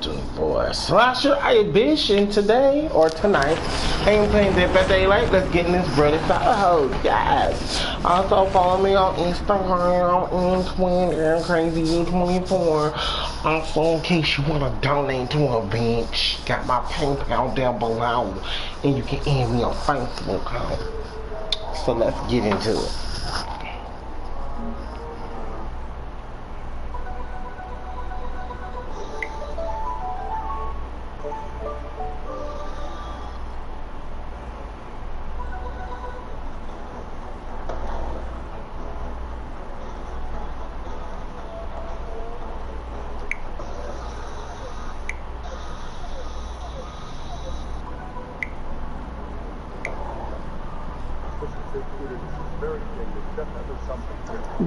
for Slasher Ambition today or tonight. I am playing Dead by Daylight. Let's get in this brother style. Yes. Also follow me on Instagram and Twitter, CrazyU24. Also, in case you want to donate to a bench, got my PayPal down below, and you can add me on Facebook. So let's get into it.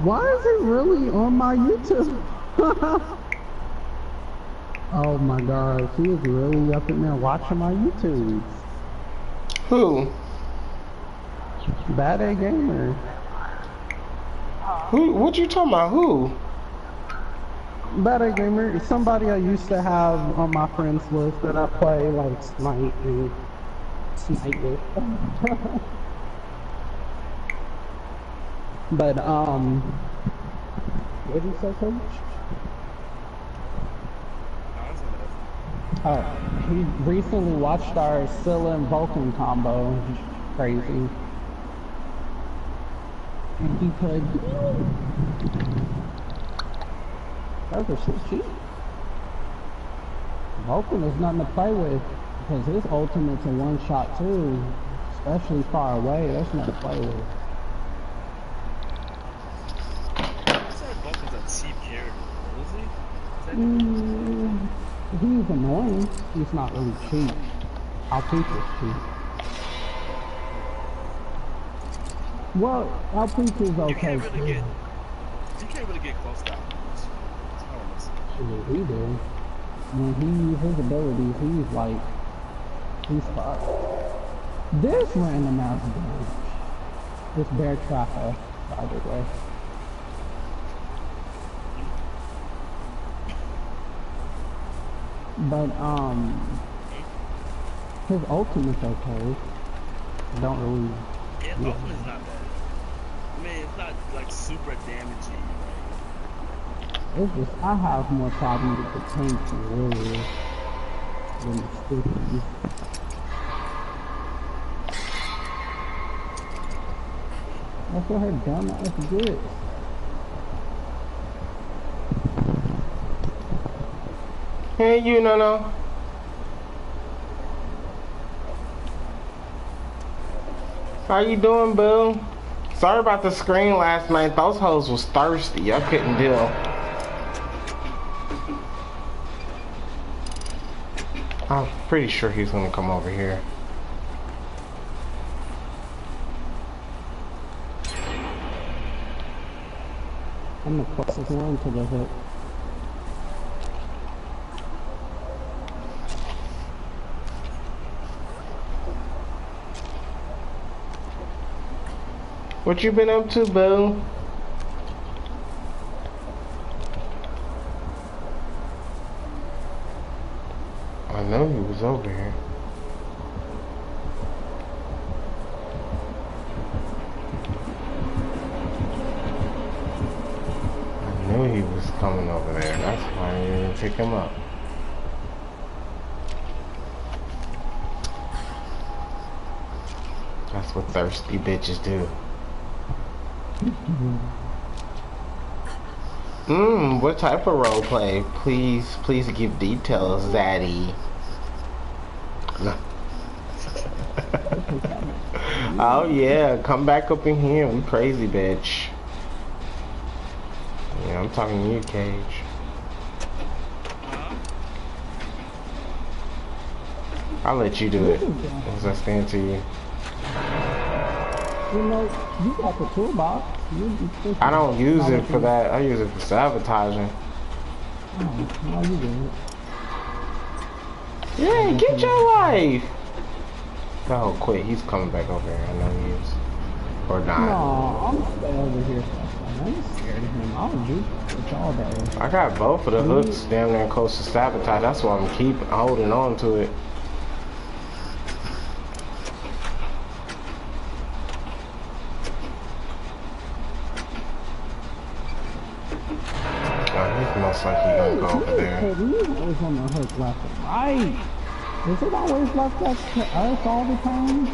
Why is it really on my YouTube? Oh my god, she is really up in there watching my YouTube. Who? Bad A Gamer. Who? What you talking about? Who? Bad A Gamer, somebody I used to have on my friends list that I play like Smite and Smite with. But what did you say, Coach? Oh, he recently watched our Scylla and Vulcan combo. Crazy. And he could. Those are so cheap. Vulcan is nothing to play with because his ultimate's a one shot too, especially far away. That's nothing to play with. He's annoying. He's not really cheap. Alpeach is cheap. Well, Alpeach is okay. You can't really get close to Alpeach. He did. When he uses his abilities, he's fucked. This random ass dude. This bear trapper, by the way. But his ultimate's okay. Don't really. Yeah, his ultimate's not bad. I mean, it's not like super damaging, right? It's just I have more problems with the tanks and warriors than the stickies. That's what her dumb ass gets. Hey, you no. How you doing, boo? Sorry about the screen last night. Those hoes was thirsty. I couldn't deal. I'm pretty sure he's gonna come over here. I'm the closest one to the hook. What you been up to, boo? I know he was over here. I knew he was coming over there. That's why I didn't pick him up. That's what thirsty bitches do. What type of role play? Please give details, Zaddy. Oh yeah, come back up in here. We crazy, bitch. Yeah, I'm talking to you, Cage. I'll let you do it, as I stand to you. You know, you got the toolbox. I don't use it for that. I use it for sabotaging. Oh, no, you do it. Yeah, get your life. Oh, quit. He's coming back over here. I know he is. Or not. No, I'm staying over here. I'm scared of him. I'll do it all day. I got both of the hooks damn near close to sabotage. That's why I'm keep holding on to it. Most likely gonna go over there. He's always on the hook left and right. Is it always left up to us all the time?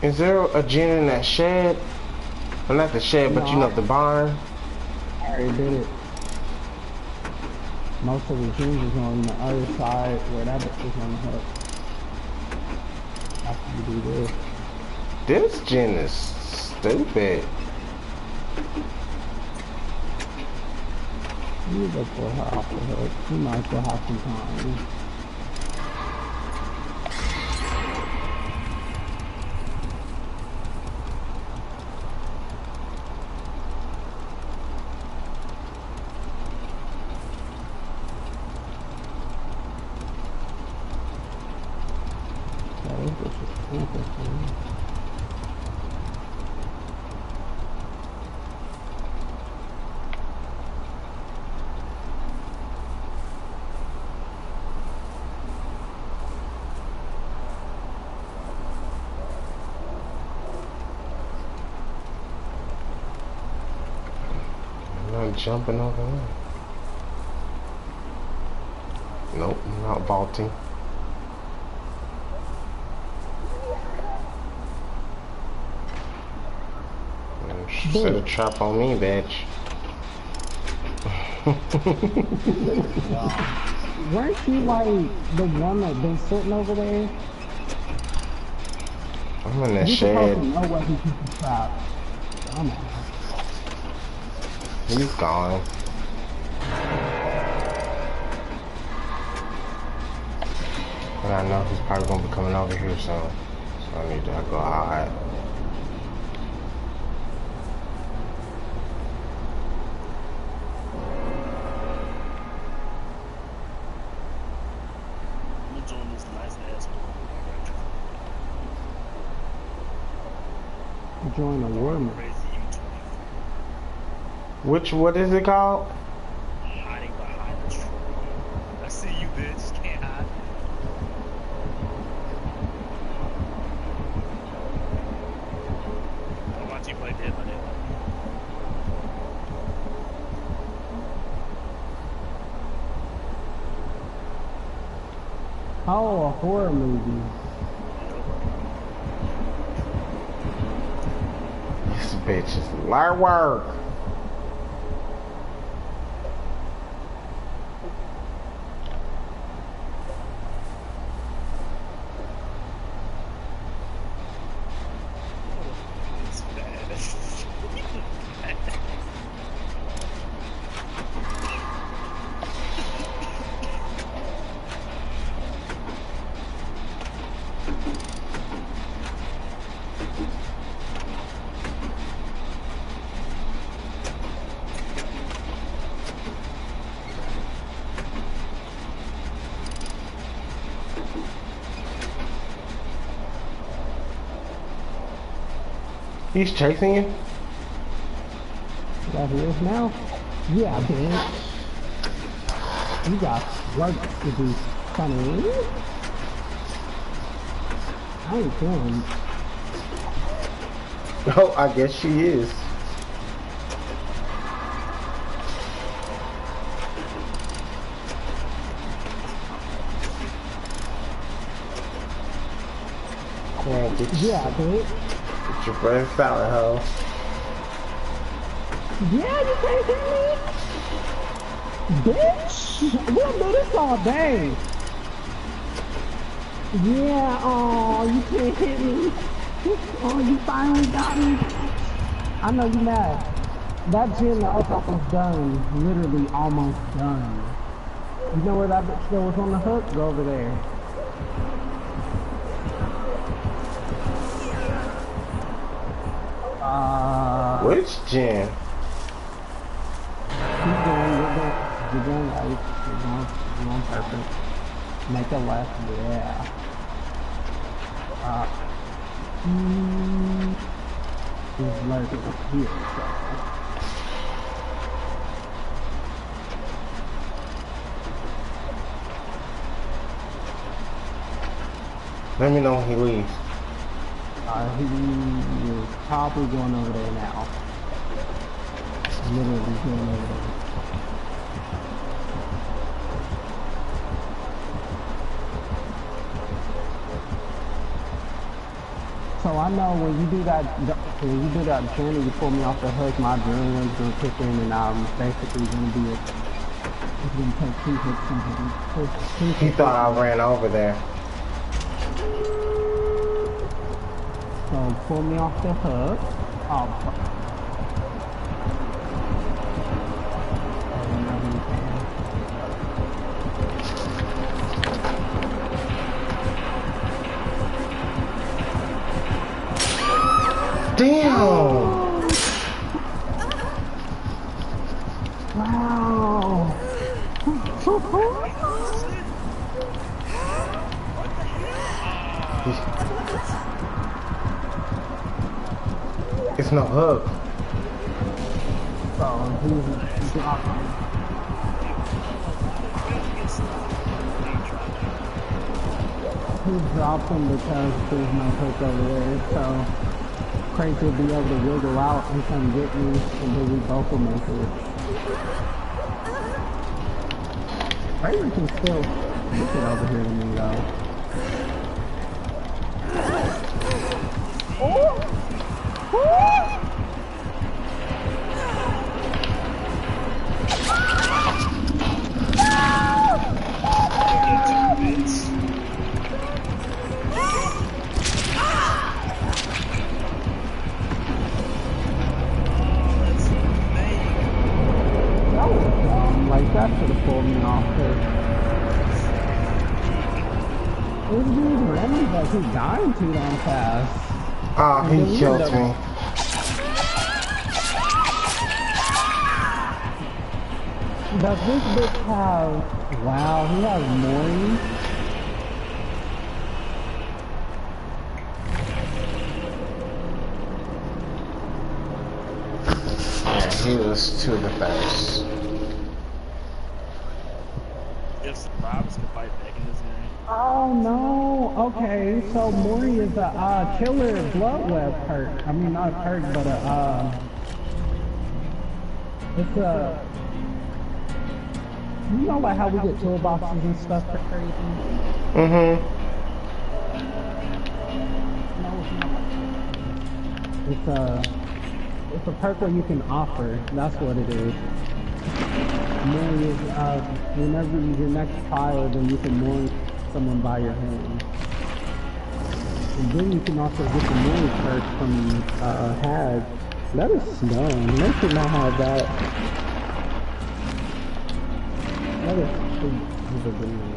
Is there a gen in that shed? Well, not the shed, but you know, the barn. I already did it. Most of the gens is on the other side where that bitch is on the hook. After you do this. This gen is stupid. You look for her off the hook. You might still have some time. Okay, this is interesting. Jumping over there. Nope, not vaulting. Set a trap on me, bitch. Weren't you like the one that been sitting over there? I'm in that You shed. supposed to know what he keeps the trap. Come on. He's gone. But I know he's probably gonna be coming over here soon. So I need to go hide. I'm gonna join this nice ass one. Join a war. Crazy What is it called? hiding behind the tree. I see you, bitch. Can't hide. I'll watch you play Dead by Daylight. Oh, a horror movie. This bitch is light work. It's bad. He's chasing you? That he is now? Yeah, bitch. You got work to do, funny. I ain't feeling. Oh, I guess she is. Man, Yeah, bitch. Get your friend salad, hoe. Yeah, you can't hit me? Bitch! We'll do this all day. Yeah, oh, you can't hit me. Oh, you finally got me. I know you mad. That gym that Oprah was done, literally almost done. You know where that bitch still was on the hook? Go over there. Which gym? Keep going, you're going right. You're going perfect. Make a left, yeah. is lurking here, so. Let me know when he leaves. He is probably going over there now. Literally going over there. So I know when you do that journey, you pull me off the hook, my adrenaline's gonna kick in, and I'm basically gonna be it's gonna take 2 hits something. He thought I ran over there. So pull me off the hook. Oh, damn! Wow! It's no hook. So he's dropping. He dropped him because there's no hook over there, so Crate will be able to wiggle out and come get me, and then we both will make it. Crate can still get it over here to me though. Oh! That should have pulled me off there. This dude ran like he's dying too damn fast. Ah, he killed me. Does this bitch have... Wow, he has Mori. Yeah, he was to the best. If survivors can fight back in this game. Oh no! Okay, so Mori is a killer blood web perk. I mean, not a perk, but it's a... You know like how we get toolboxes and stuff for crazy? Mm-hmm. No, it's not. It's a perk where you can offer. That's what it is. Mori is, whenever your next trial, then you can Mori someone by your hand. And then you can also get the Mori perk from, Hag. Let us know. They should not have that. That is super weird.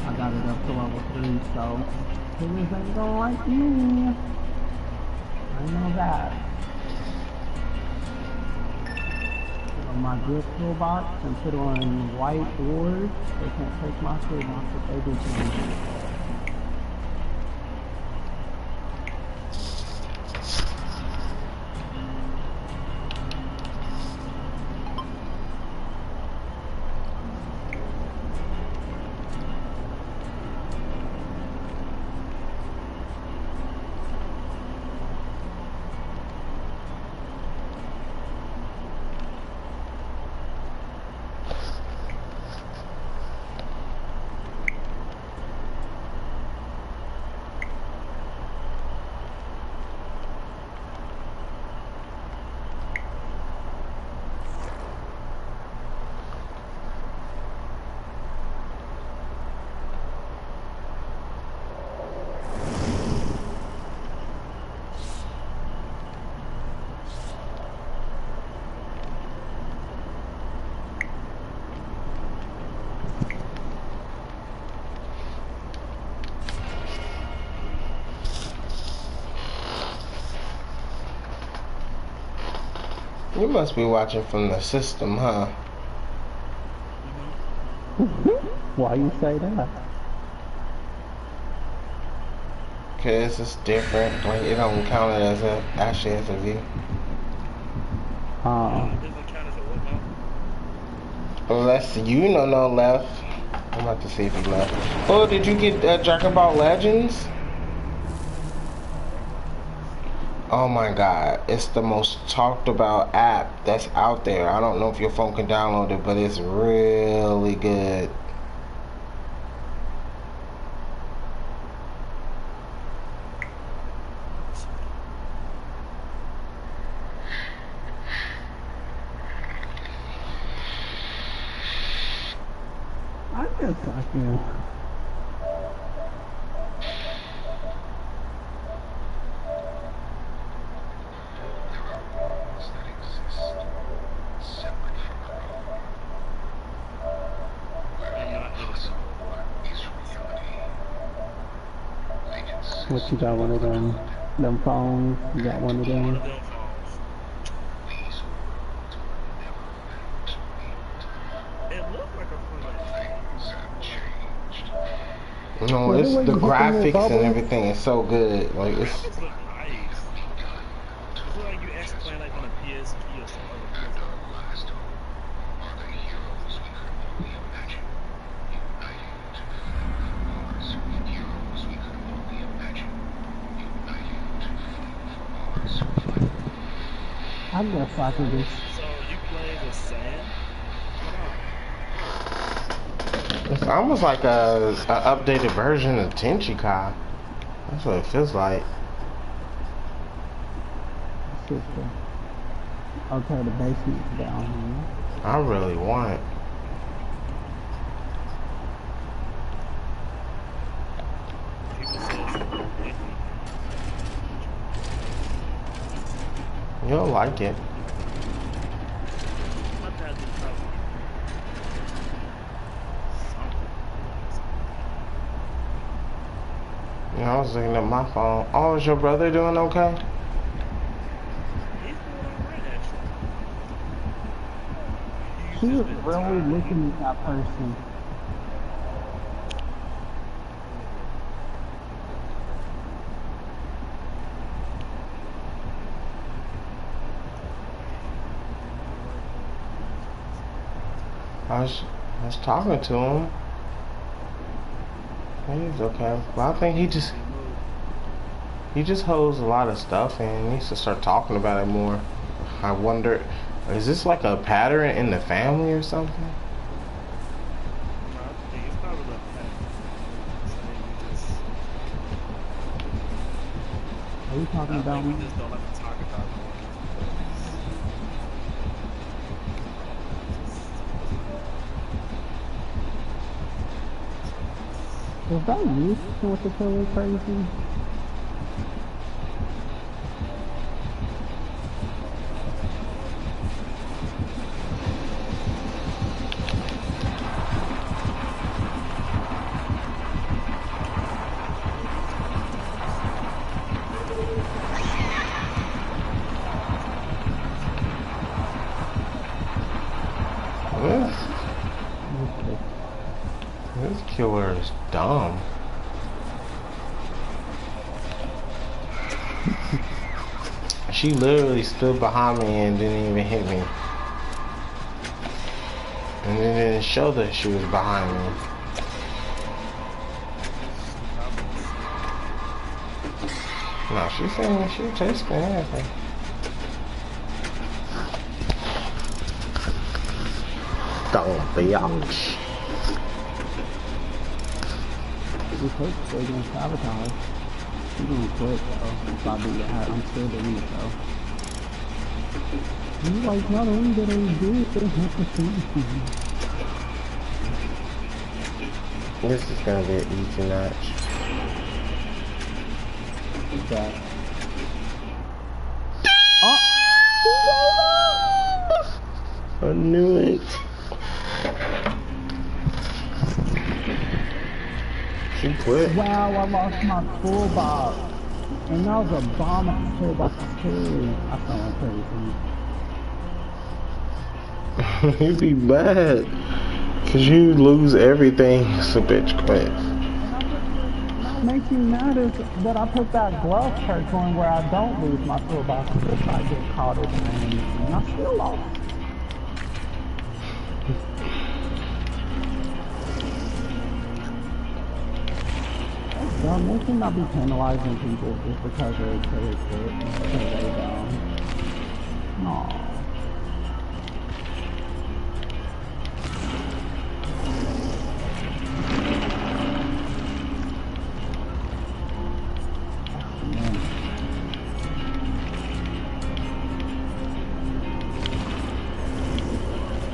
I got it up to level 3, so killers ain't gonna like me. I know that. Put on my good toolbox and put on white wards. They can't take my toolbox if they do something. You must be watching from the system, huh? Why you say that? Cause it's different. Like it don't count it as a actually as a view. It doesn't count as a what now? Unless you know no left. I'm about to see if he left. Oh, did you get Dragon Ball Legends? Oh my god, it's the most talked about app that's out there. I don't know if your phone can download it, but it's really good. I guess I can. What you got, one of them phones? You got one of them? No, it's the graphics and everything is so good. Like it's. It's look nice. It's like you actually playing like on a PSP or something. I guess I could just. So you play the sand? It's almost like a updated version of Tenchi-Kai. That's what it feels like. Sister. Okay, the basement's down here. I really want it. People say it's You'll like it. my dad didn't tell me. You know, I was looking at my phone. Oh, is your brother doing okay? He's doing alright actually. She was really looking at that person. I was talking to him. He's okay. But I think he just holds a lot of stuff and he needs to start talking about it more. I wonder, is this like a pattern in the family or something? No, I think it's probably the fact. Are you talking about We me? just don't like to talk about it. Was that you with the pillow crazy? This killer is dumb. She literally stood behind me and didn't even hit me. And it didn't show that she was behind me. No, she's saying she tasting everything. Don't be ouch. We could still gonna sabotage. We're gonna quit though. Probably yeah, I'm still doing it though. You like not only did I do it, they have to see This is gonna be an easy match. What's that? I knew it. She quit. Wow, I lost my full box. And that was a bomb I killed by the two. I felt like crazy. You be mad. Cause you lose everything, so bitch quit. What makes me mad is that I put that glove perk on where I don't lose my toolbox if I get caught in anything. And I still lost. Dumb. They should not be penalizing people just because they're good because they dumb. No.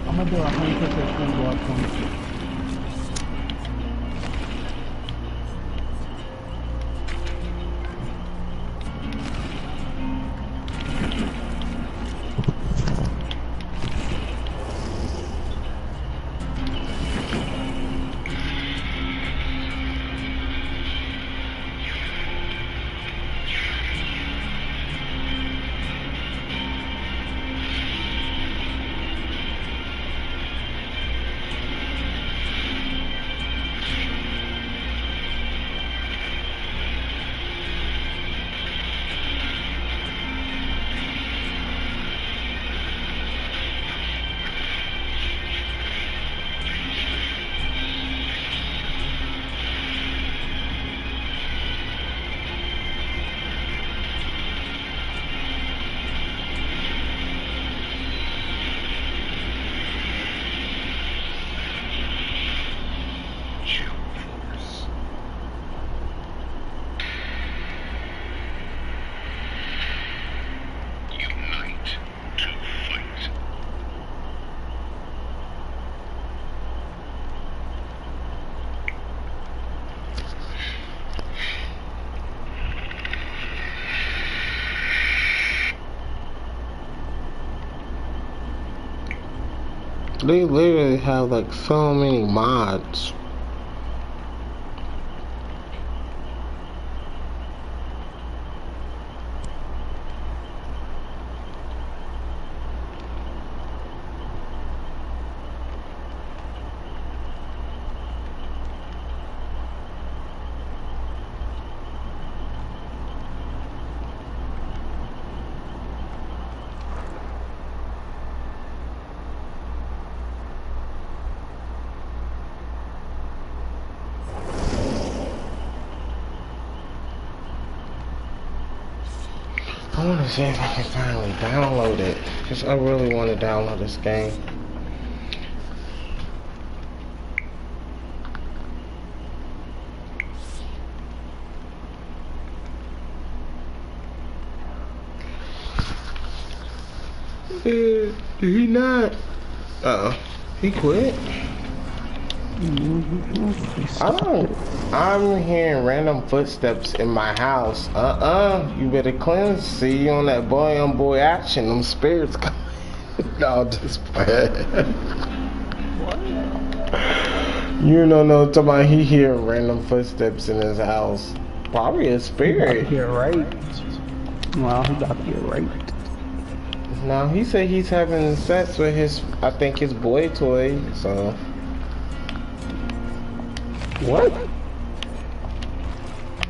I'm gonna do 100% blood points. They literally have like so many mods. I want to see if I can finally download it, because I really want to download this game. Did he not? He quit? I'm hearing random footsteps in my house. You better cleanse. See you on that boy on boy action. Them spirits coming. No, just play. You don't know, talking about he hearing random footsteps in his house. Probably a spirit. You're right. Well, he got to get raped. No, he said he's having sex with his, I think his boy toy, so. What?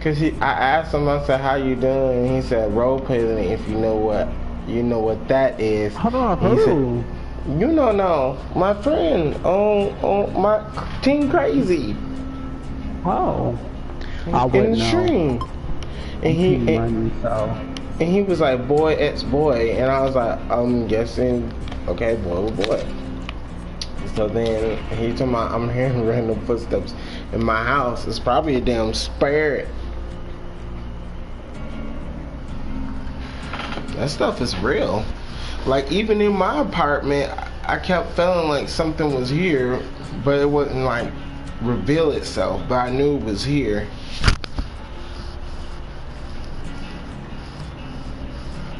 Cause I asked him, I said, how you doing? And he said, role playing, if you know what that is. Hold on, he who? said, you don't know, my friend on my Team Crazy. Oh. I in wouldn't the know. stream. And he was like, boy, ex-boy. And I was like, I'm guessing, okay, boy with boy. So then he told me, I'm hearing random footsteps in my house. It's probably a damn spirit. That stuff is real. Like, even in my apartment, I kept feeling like something was here, but it wouldn't like reveal itself, but I knew it was here.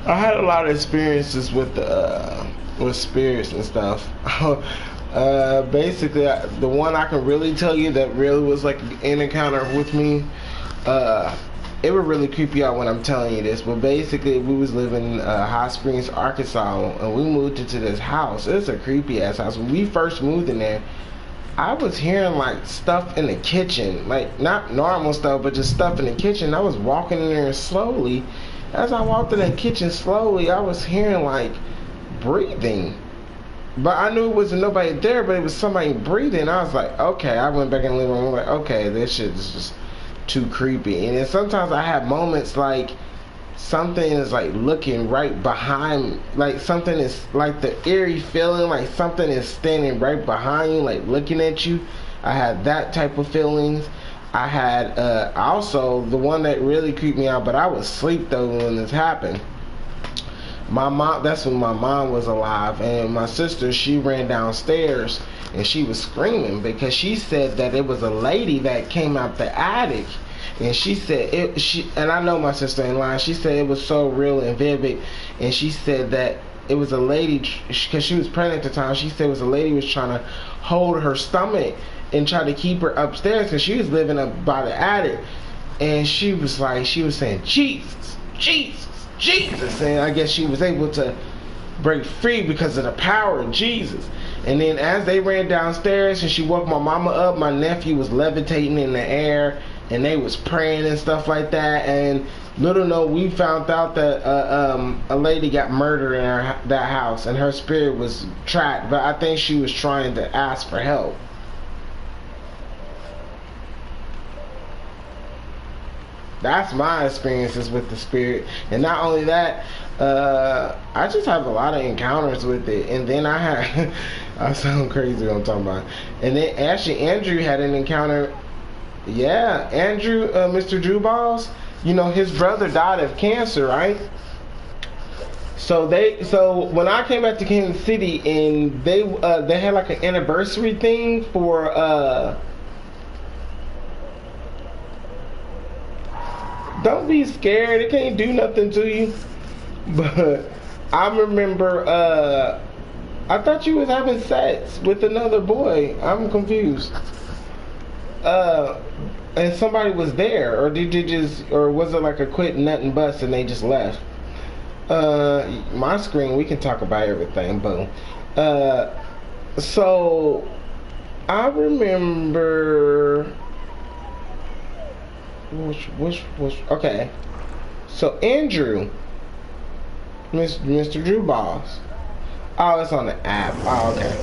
I had a lot of experiences with spirits and stuff. Basically, the one I can really tell you that really was like an encounter with me. it would really creep you out when I'm telling you this, but basically we was living in Hot Springs, Arkansas, and we moved into this house. It's a creepy ass house. When we first moved in there, I was hearing like stuff in the kitchen, like not normal stuff, but just stuff in the kitchen. I was walking in there slowly. As I walked in the kitchen slowly, I was hearing like breathing. But I knew it wasn't nobody there, but it was somebody breathing. I was like, okay. I went back in the living room. I'm like, okay, this shit is just too creepy. And then sometimes I have moments like something is like looking right behind, like something is like the eerie feeling, like something is standing right behind you, like looking at you. I had that type of feelings. I had also the one that really creeped me out, but I was asleep though when this happened. My mom, that's when my mom was alive, and my sister, she ran downstairs and she was screaming because she said that it was a lady that came out the attic, and she said and I know my sister ain't lying. She said it was so real and vivid, and she said that it was a lady, because she was pregnant at the time. She said it was a lady was trying to hold her stomach and try to keep her upstairs because she was living up by the attic, and she was saying Jesus, Jesus, Jesus, and I guess she was able to break free because of the power of Jesus. And then as they ran downstairs and she woke my mama up, my nephew was levitating in the air and they was praying and stuff like that. And little know we found out that a lady got murdered in that house and her spirit was trapped, but I think she was trying to ask for help. That's my experiences with the spirit. And not only that, I just have a lot of encounters with it. And then I had I sound crazy what I'm talking about. And then actually Andrew had an encounter. Yeah, Andrew, Mr. Drew Balls, you know, his brother died of cancer, right? So when I came back to Kansas City, and they had like an anniversary thing for don't be scared, it can't do nothing to you. But I remember I thought you was having sex with another boy. I'm confused. And somebody was there, or did you just, or was it like a quick nut and bust and they just left? My screen, we can talk about everything, boom. So I remember which okay. So Andrew, Mr. Drew Balls. Oh, it's on the app. Oh, okay.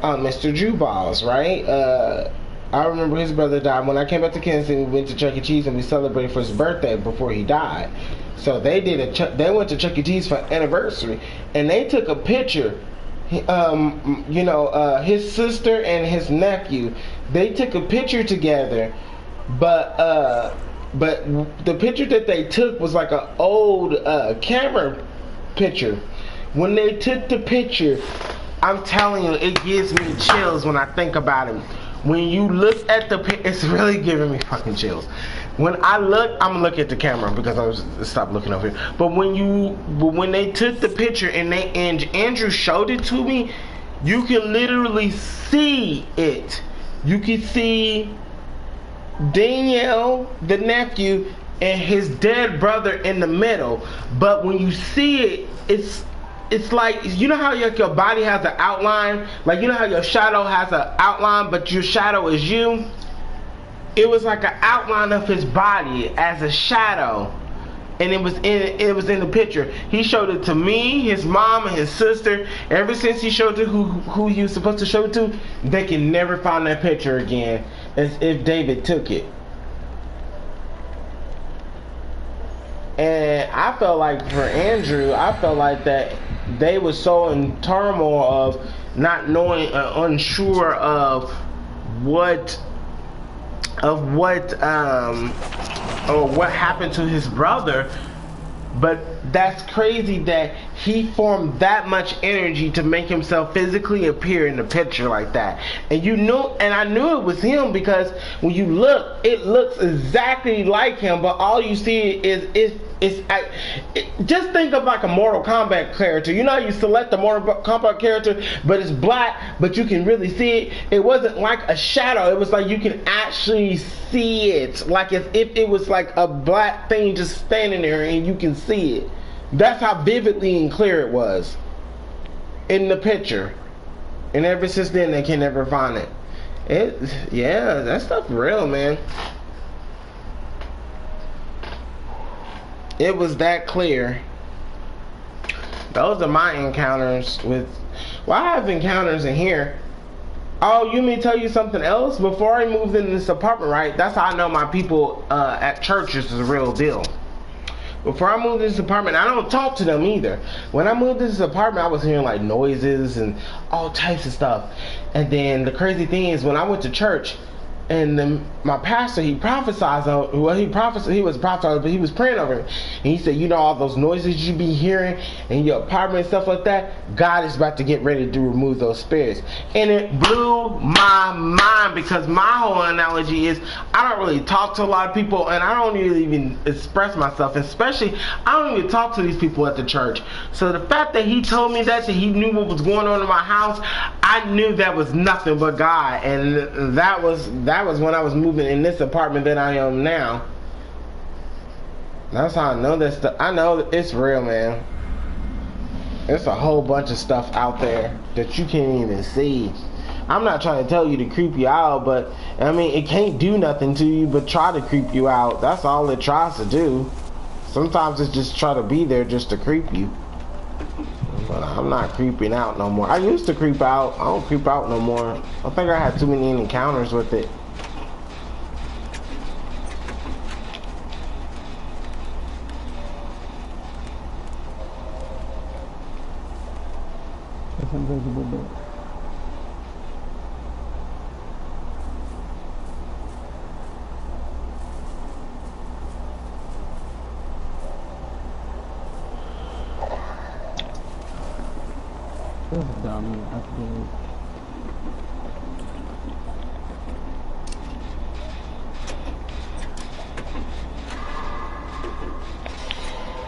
Mr. Drew Balls, right? I remember his brother died. When I came back to Kansas City, we went to Chuck E. Cheese and we celebrated for his birthday before he died. So they went to Chuck E. Cheese for anniversary, and they took a picture. His sister and his nephew, they took a picture together, but the picture that they took was like an old camera picture. When they took the picture, I'm telling you, it gives me chills when I think about it. When you look at the picture, it's really giving me fucking chills. When I look, I'm gonna look at the camera because I was stop looking over here. But when they took the picture and Andrew showed it to me, you can literally see it. You can see Daniel, the nephew, and his dead brother in the middle. But when you see it, it's like, you know how your body has an outline? Like, you know how your shadow has an outline, but your shadow is you? It was like an outline of his body as a shadow. And it was in the picture. He showed it to me, his mom, and his sister. Ever since he showed it to who he was supposed to show it to, they can never find that picture again, as if David took it. And I felt like for Andrew, I felt like that they were so in turmoil of not knowing, unsure of what happened to his brother, but that's crazy that he formed that much energy to make himself physically appear in the picture like that. And you knew, and I knew it was him because when you look, it looks exactly like him, but all you see is just think of like a Mortal Kombat character. You know how you select the Mortal Kombat character, but it's black, but you can really see it. It wasn't like a shadow. It was like you can actually see it, like as if it was like a black thing just standing there and you can see it. That's how vividly and clear it was in the picture. And ever since then, they can never find it. Yeah, that stuff real, man. It was that clear. Those are my encounters with. Well, I have encounters in here. Oh, you mean to tell you something else? Before I moved into this apartment, right? That's how I know my people at church is the real deal. Before I moved into this apartment, I don't talk to them either. When I moved into this apartment, I was hearing like noises and all types of stuff. And then the crazy thing is, when I went to church, and then my pastor, he prophesied on, well, he was prophesying, but he was praying over it. And he said, you know, all those noises you be hearing in your apartment and stuff like that, God is about to get ready to remove those spirits. And it blew my mind, because my whole analogy is, I don't really talk to a lot of people, and I don't really even express myself, especially, I don't even talk to these people at the church. So the fact that he told me that he knew what was going on in my house, I knew that was nothing but God. And that was when I was moving in this apartment that I am now. That's how I know this stuff. I know it's real, man. There's a whole bunch of stuff out there that you can't even see. I'm not trying to tell you to creep you out, but I mean, it can't do nothing to you but try to creep you out. That's all it tries to do. Sometimes it's just try to be there just to creep you. But I'm not creeping out no more. I used to creep out. I don't creep out no more. I think I had too many encounters with it. It's invisible door. This is dumb. That's good.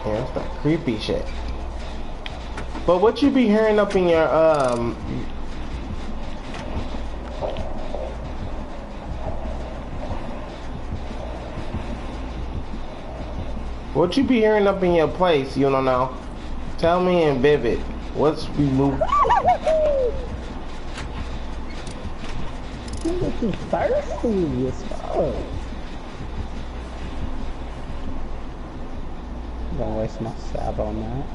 Yeah, that's that creepy shit. But what you be hearing up in your what you be hearing up in your place, you don't know? Tell me in vivid. What's we move? This is thirsty as fuck. Don't waste my stab on that.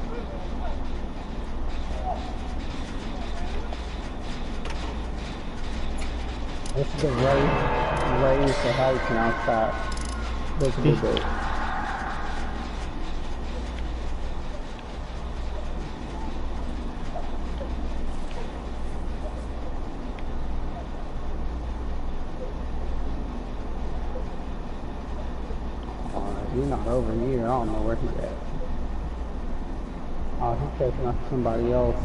This is the raise the height and outside. This is the bit. He's not over here. I don't know where he's at. Oh, he's chasing after somebody else.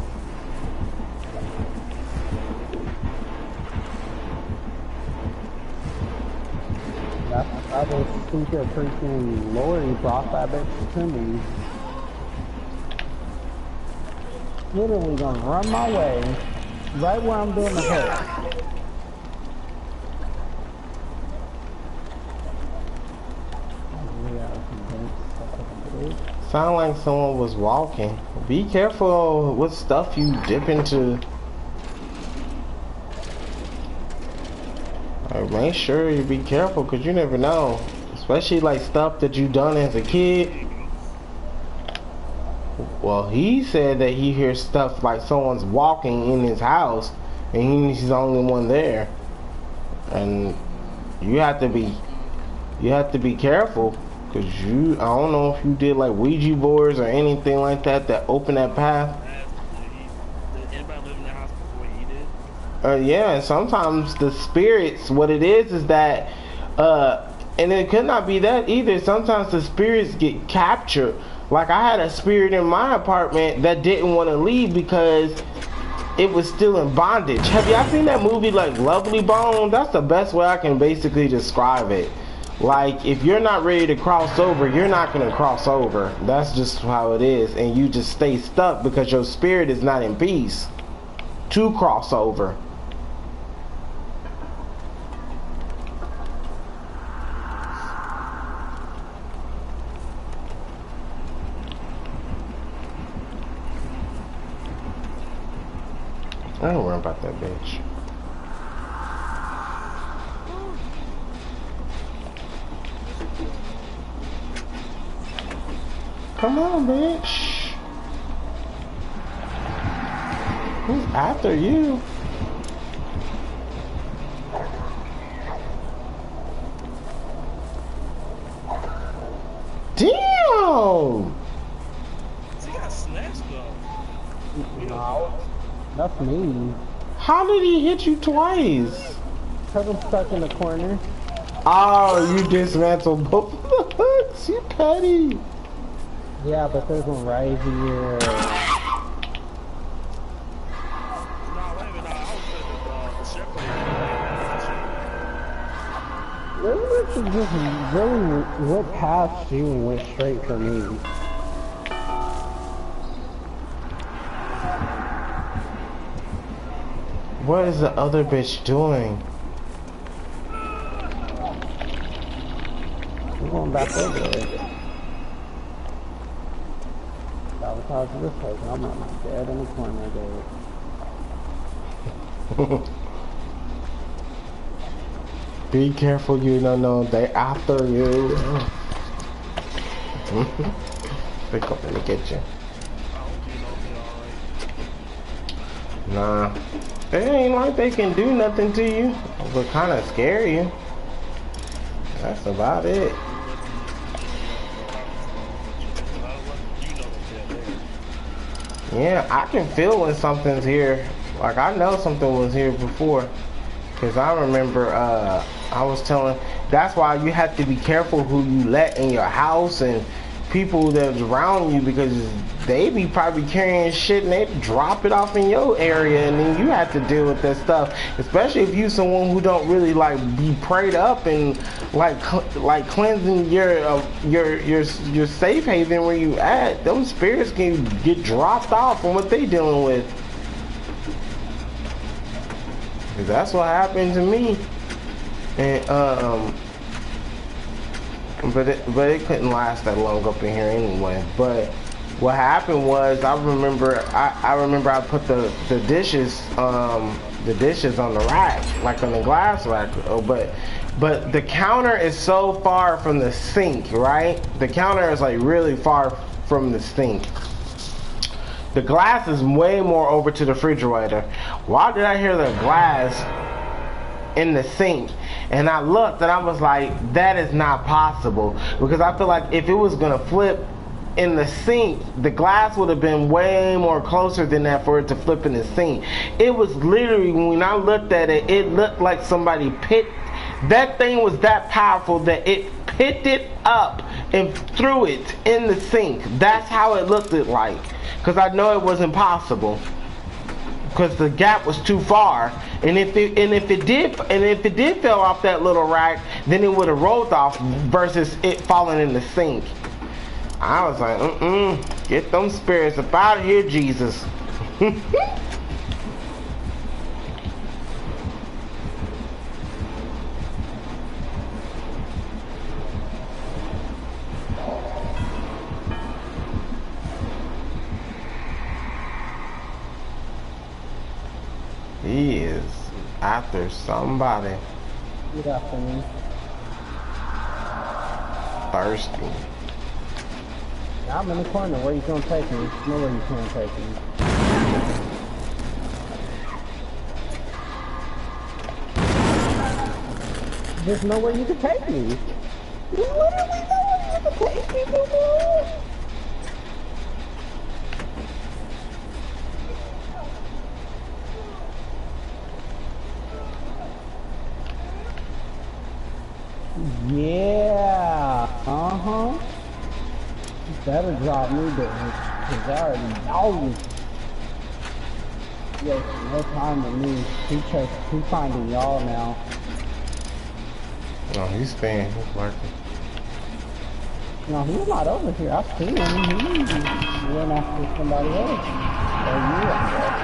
I just think a freaking lorry brought that bitch to me. Literally gonna run my way right where I'm doing the hook. Sound like someone was walking. Be careful what stuff you dip into. Make sure you be careful, because you never know. Especially like stuff that you done as a kid. Well, he said that he hears stuff like someone's walking in his house and he's the only one there. And you have to be careful. Cause I don't know if you did like Ouija boards or anything like that open that path. Did anybody live in the house before he did? Yeah, and sometimes the spirits, what it is that, and it could not be that either. Sometimes the spirits get captured Like I had a spirit in my apartment that didn't want to leave because it was still in bondage. Have y'all seen that movie like Lovely Bone? That's the best way I can basically describe it. Like if you're not ready to cross over, you're not going to cross over. That's just how it is. And you just stay stuck because your spirit is not in peace to cross over. I don't worry about that bitch. Come on, bitch. Who's after you? Damn! She got snatched though. No, that's me. How did he hit you twice? Cause I'm stuck in the corner. Oh, you dismantled both of the hooks. You petty. Yeah, but there's one right here. Nah, wait a minute. Nah, I was at the shepherd. This is just really went past you and went straight for me. What is the other bitch doing? I'm going back over there. Sabotage this place. I'm dead in the corner, dude. Be careful, you don't know they after you. They coming to get you. Nah, it ain't like they can do nothing to you, but kind of scare you. That's about it. Yeah, I can feel when something's here. Like I know something was here before. Cause I remember I was telling, that's why you have to be careful who you let in your house and people that's around you, because they be probably carrying shit and they drop it off in your area and then you have to deal with that stuff. Especially if you someone who don't really like be prayed up and like cleansing your safe haven where you at. Them spirits can get dropped off from what they dealing with. Cause that's what happened to me. And but it couldn't last that long up in here anyway. But what happened was I remember I put the dishes on the rack, like on the glass rack. Oh, but the counter is so far from the sink, right? The counter is like really far from the sink. The glass is way more over to the refrigerator. Why did I hear the glass in the sink? And I looked and I was like, that is not possible. Because I feel like if it was gonna flip in the sink, the glass would have been way more closer than that for it to flip in the sink. It was literally, when I looked at it, it looked like somebody picked, that thing was that powerful that it picked it up and threw it in the sink. That's how it looked like. Because I know it was impossible. Because the gap was too far, and if it did fall off that little rack, then it would have rolled off versus it falling in the sink. I was like, get them spirits up out of here, Jesus. He is after somebody. Get after me. Thirsty. I'm in the corner. Where you gonna take me? Nowhere you can't take me. There's nowhere you can take me. There's literally nowhere you can take me, boo-boo. Yeah. That'll drop me, but because I already know. Yeah, no time with me. He's finding y'all now. No, he's staying. He's working. No, he's not over here. I see him. He went after somebody else. Or you, I guess.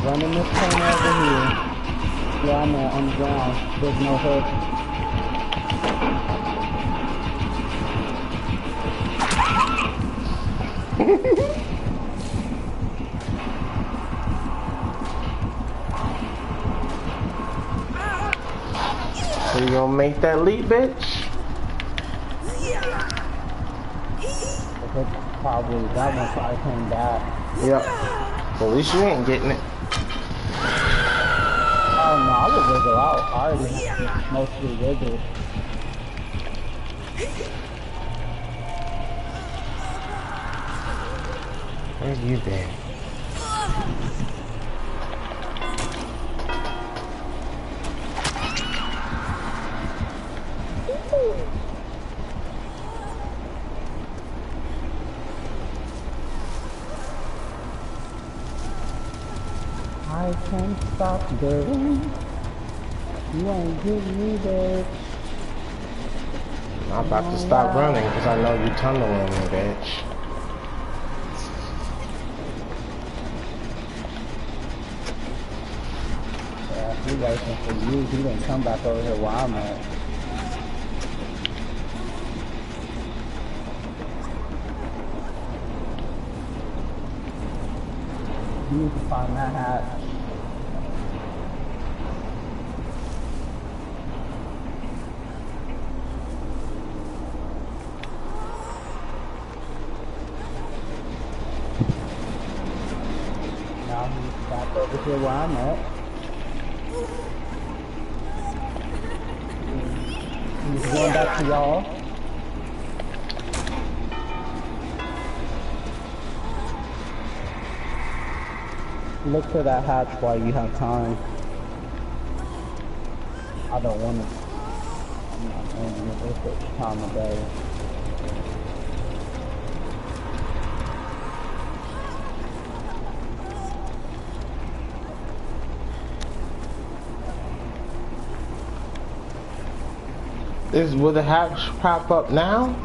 Running this corner over here. Yeah, I'm on the ground. There's no hook. So you gonna make that leap, bitch? Probably, that one probably came back. Yep. Well, at least you ain't getting it. Oh no, I would wiggle out. I already have to mostly wiggle. Where you been? I can't stop the rain. You ain't getting me, babe. I'm about to stop running because I know you tunneling me, bitch. Yeah, he waiting for you. He didn't come back over here where I'm at. You need to find that hat. Now he's back over here where I'm at. He's going back to y'all. Look for that hatch while you have time. I don't want to. I'm not going to miss it time of day. Will the hatch pop up now?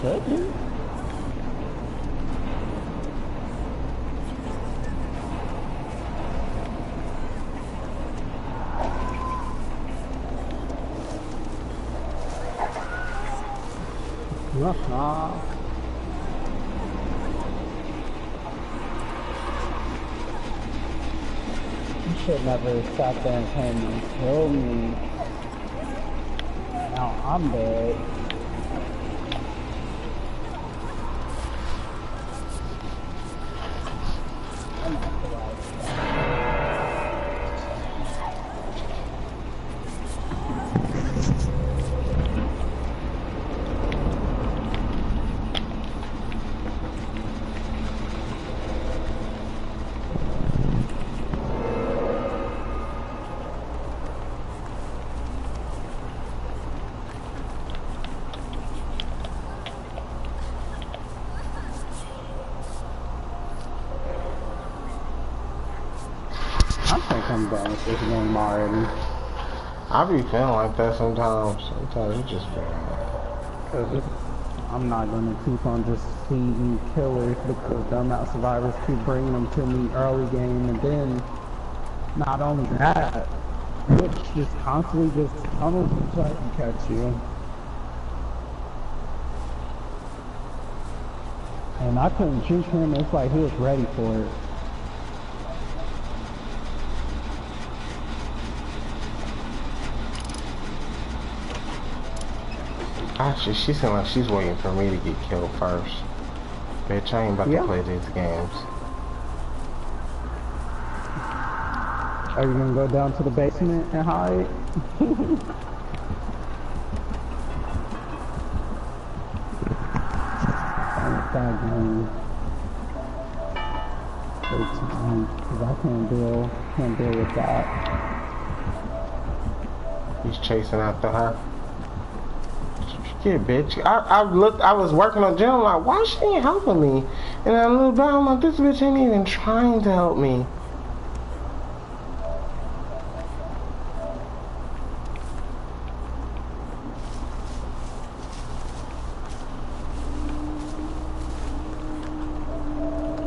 Should be. You should never sat there and came and killed me. Now I'm dead. I think I'm done with this game already. I be feeling like that sometimes. Sometimes you just feel like I'm not gonna keep on just feeding killers because dumbass survivors keep bringing them to me early game, and then not only that, Twitch just constantly just tunnels and tries to catch you. And I couldn't shoot him, it's like he was ready for it. Actually, she seems like she's waiting for me to get killed first. Bitch, I ain't about to play these games. Are you gonna go down to the basement and hide? Because I can't deal with that. He's chasing after her. Yeah, bitch. I was working on gym, like, why she ain't helping me? And I looked down, I'm like, this bitch ain't even trying to help me.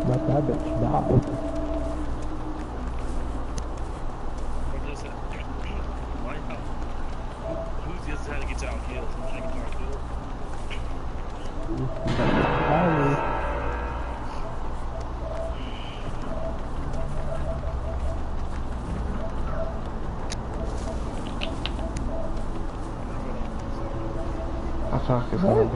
Let that bitch die. Who's just trying to get y'all killed? Who's trying to get y'all killed? I thought it's gonna be.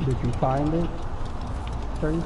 Did you find it, Tracy?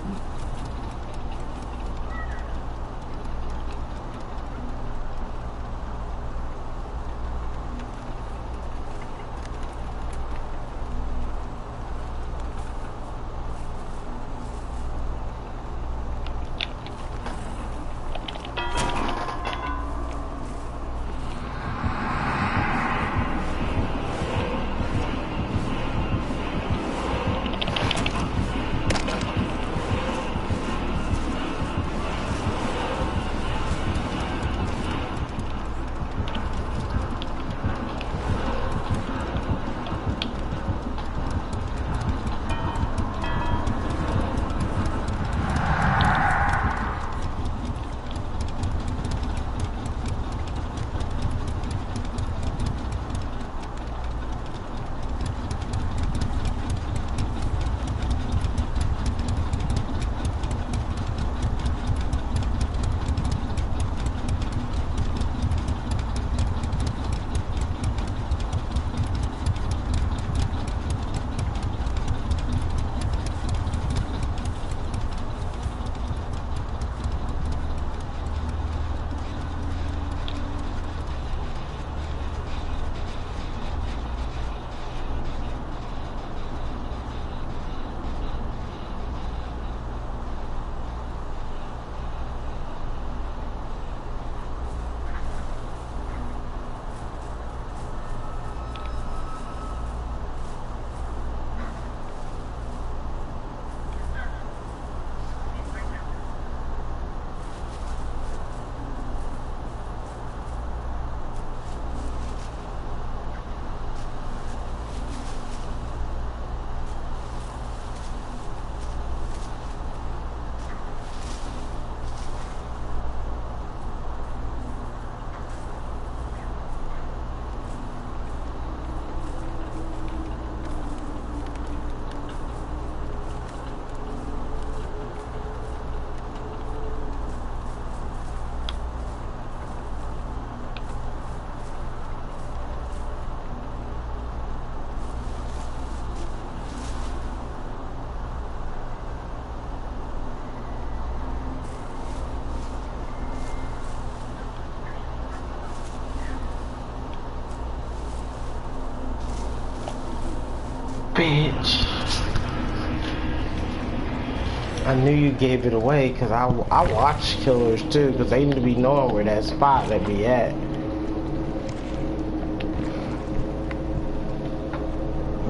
Bitch. I knew you gave it away because I watch killers too because they need to be knowing where that spot they be at.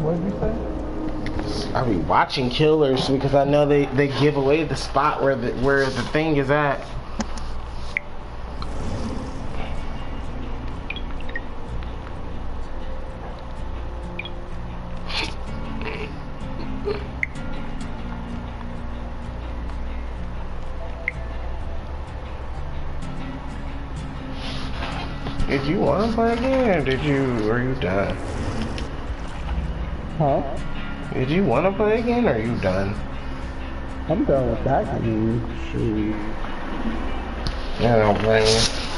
What did you say? I be watching killers because I know they give away the spot where the thing is at. Did you want to play again, or are you done? Huh? Did you want to play again, or are you done? I'm done with that game. Shoot. Yeah, I don't blame you.